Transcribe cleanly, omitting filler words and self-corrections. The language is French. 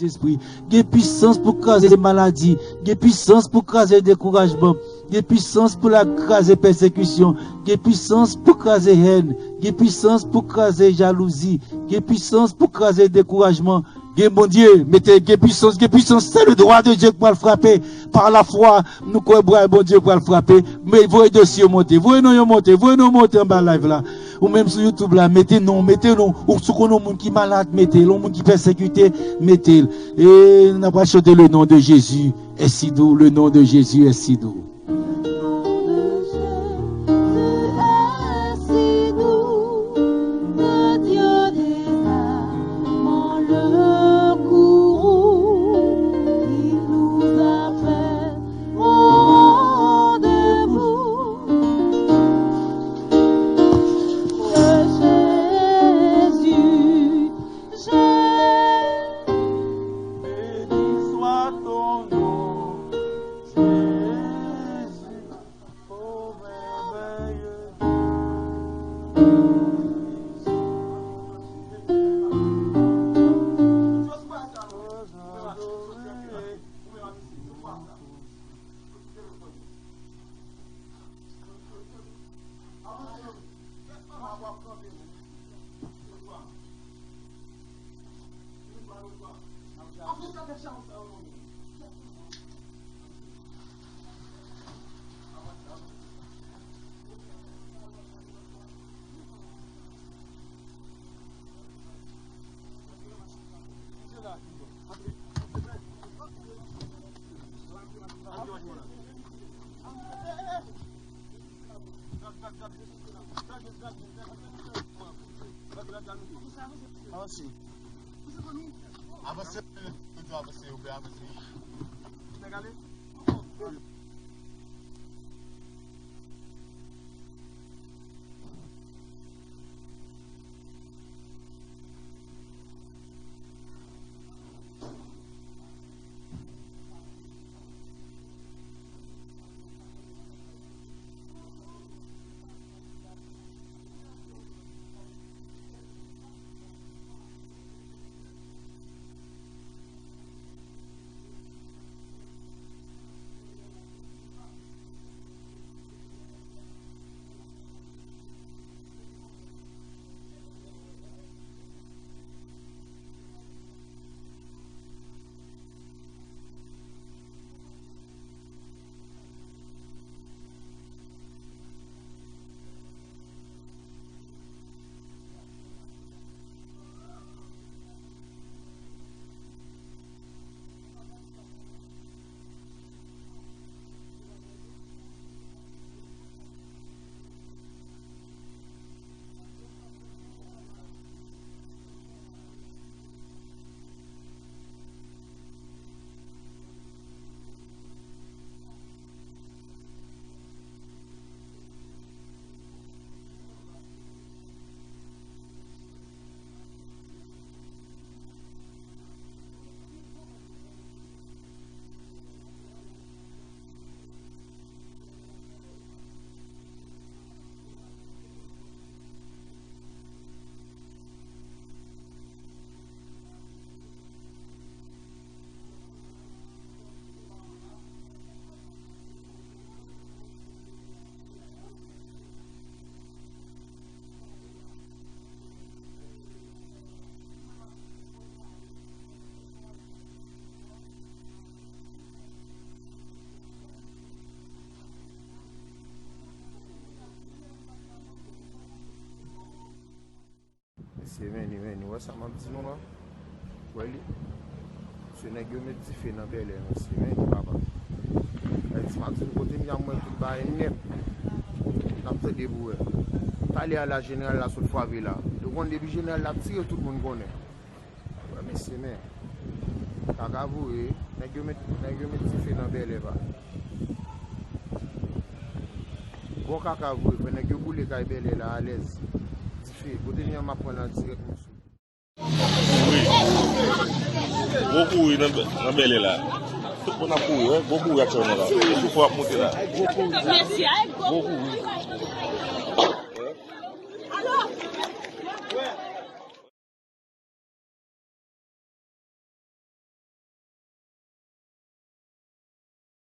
Esprit, des puissance pour craser les maladies, des puissance pour craser le découragement, des puissance pour la craser persécution, des puissance pour craser haine, des puissance pour craser jalousie, des puissance pour craser découragement. Bon Dieu, mettez des puissance, c'est le droit de Dieu pour le frapper. Par la foi, nous croyons bon Dieu pour le frapper. Mais voyez dossier monter, voyez nous monter en bas live là. Ou même sur YouTube là, mettez non. Ou sur nos monde qui malade, mettez, le monde qui persécuté, mettez. Et nous avons chanté le nom de Jésus est si doux, le nom de Jésus est si doux. C'est venu, ouais, ça m'a dit non là. Ouais, ce n'est que me dit fait dans belle c'est venu papa. Elle m'a dit côté mi moi tout ba net. N'a pas déboué. Aller à la générale là sur fois là. Le grand début général là tire tout le monde connaît. Ouais, mais c'est mais kaka voué, n'a que me dit fait dans belle là. Bon kaka voué, n'a que boule kay belle là à l'aise. Oui. Beaucoup dans belle là. Tout on a pour beaucoup là. Il faut monter là. Beaucoup.